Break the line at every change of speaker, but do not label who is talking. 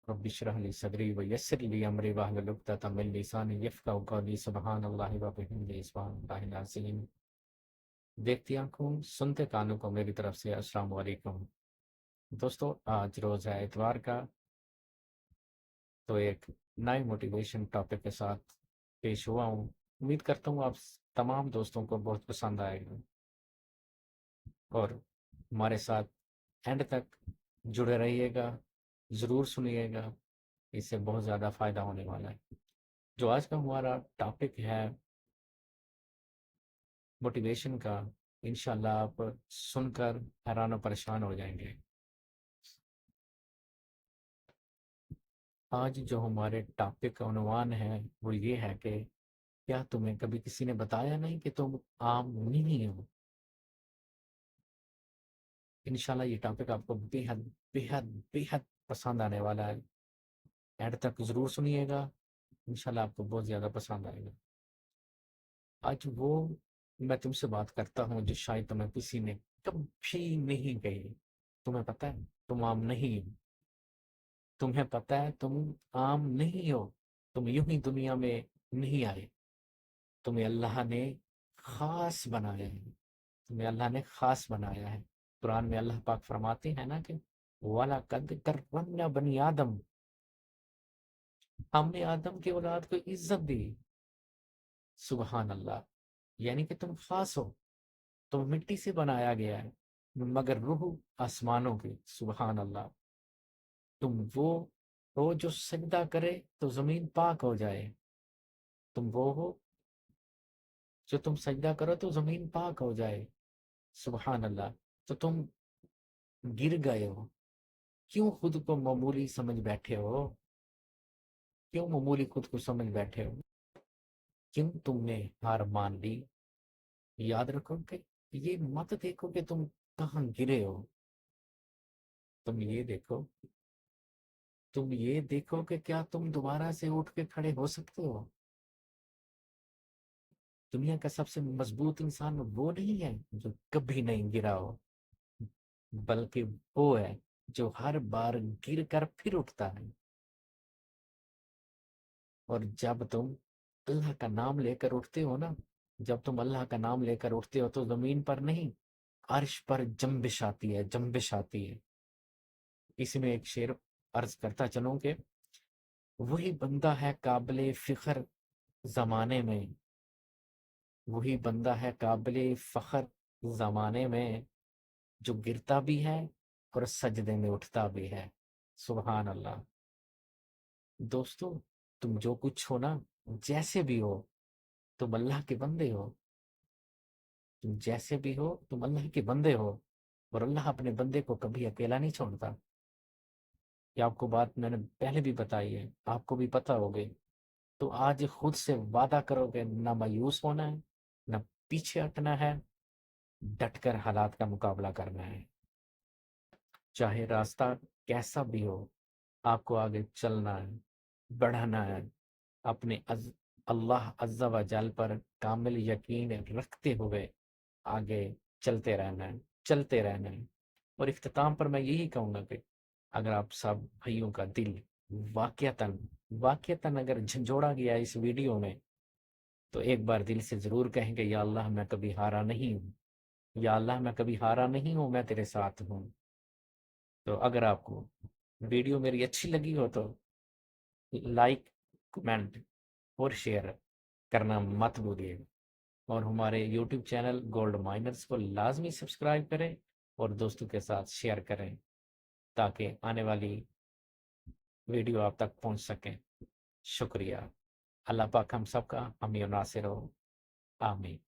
Rabbi इश्रह ली सदरी व यस्सिर ली अमरी वाहलुल उक़दतम मिन लिसानी यफ़क़हू क़ौली सुब्हानल्लाहि व बिहम्दिही सुब्हानल्लाहिल अज़ीम। देखती आंखों सुनते कानों को मेरी तरफ से अस्सलाम वालेकुम। दोस्तों, आज रोज़ है इतवार का, तो एक नए मोटिवेशन टॉपिक के साथ पेश हुआ हूँ। उम्मीद करता हूँ आप तमाम दोस्तों को बहुत पसंद आएगा और हमारे साथ एंड तक जुड़े रहिएगा, ज़रूर सुनिएगा, इससे बहुत ज़्यादा फ़ायदा होने वाला है। जो आज का हमारा टॉपिक है मोटिवेशन का, इंशाल्लाह आप सुनकर हैरान और परेशान हो जाएंगे। आज जो हमारे टॉपिक का उन्वान है वो ये है कि क्या तुम्हें कभी किसी ने बताया नहीं कि तुम आम नहीं हो। इंशाल्लाह ये टॉपिक आपको बेहद बेहद बेहद पसंद आने वाला है। एंड तक ज़रूर सुनिएगा, इंशाल्लाह आपको बहुत ज़्यादा पसंद आएगा। आज वो मैं तुमसे बात करता हूँ जो शायद तुम्हें किसी ने कभी नहीं कही। तुम्हें पता है तुम आम नहीं हो, तुम्हें पता है तुम आम नहीं हो, तुम यूं ही दुनिया में नहीं आए, तुम्हें अल्लाह ने खास बनाया है, तुम्हें अल्लाह ने खास बनाया है। कुरान में अल्लाह पाक फरमाते हैं ना कि वाला कद करमना बनी आदम, हमने आदम की औलाद को इज्जत दी। सुबहान अल्लाह, यानी कि तुम खास हो, तुम मिट्टी से बनाया गया है मगर रूह आसमानों की। सुबहान अल्लाह, तुम वो हो जो सजदा करे तो जमीन पाक हो जाए, तुम वो हो जो तुम सजदा करो तो जमीन पाक हो जाए। सुबहान अल्लाह, तो तुम गिर गए हो, क्यों खुद को मामूली समझ बैठे हो, क्यों मामूली खुद को समझ बैठे हो, क्यों तुमने हार मान ली। याद रखो कि ये मत देखो कि तुम कहाँ गिरे हो, तुम ये देखो, तुम ये देखो कि क्या तुम दोबारा से उठ के खड़े हो सकते हो। दुनिया का सबसे मजबूत इंसान वो नहीं है जो कभी नहीं गिरा हो, बल्कि वो है जो हर बार गिर कर फिर उठता है। और जब तुम अल्लाह का नाम लेकर उठते हो ना, जब तुम अल्लाह का नाम लेकर उठते हो तो जमीन पर नहीं, अर्श पर जंबिश आती है, जंबिश आती है। इसी में एक शेर अर्ज करता चलूं कि वही बंदा है काबिले फिख्र जमाने में, वही बंदा है काबिले फख्र जमाने में, जो गिरता भी है और सजदे में उठता भी है। सुबहान अल्लाह। दोस्तों, तुम जो कुछ हो ना, जैसे भी हो, तुम अल्लाह के बंदे हो। तुम जैसे भी हो तुम अल्लाह के बंदे हो, और अल्लाह अपने बंदे को कभी अकेला नहीं छोड़ता। ये आपको बात मैंने पहले भी बताई है, आपको भी पता होगी। तो आज खुद से वादा करोगे ना मायूस होना है, ना पीछे हटना है, डटकर हालात का मुकाबला करना है। चाहे रास्ता कैसा भी हो, आपको आगे चलना है, बढ़ना है, अपने अल्लाह अज़्ज़ा व जल पर कामिल यकीन रखते हुए आगे चलते रहना है, चलते रहना है। और इख्तिताम पर मैं यही कहूँगा कि अगर आप सब भाइयों का दिल वाक़यतन वाक़यतन अगर झंझोड़ा गया इस वीडियो में, तो एक बार दिल से ज़रूर कहेंगे या अल्लाह मैं कभी हारा नहीं हूँ, या अल्लाह मैं कभी हारा नहीं हूँ, मैं तेरे साथ हूँ। तो अगर आपको वीडियो मेरी अच्छी लगी हो तो लाइक, कमेंट और शेयर करना मत भूलिएगा। और हमारे यूट्यूब चैनल गोल्ड माइनर्स को लाजमी सब्सक्राइब करें और दोस्तों के साथ शेयर करें, ताकि आने वाली वीडियो आप तक पहुंच सकें। शुक्रिया। अल्लाह पाक हम सबका हामी और नासिर हो। आमीन।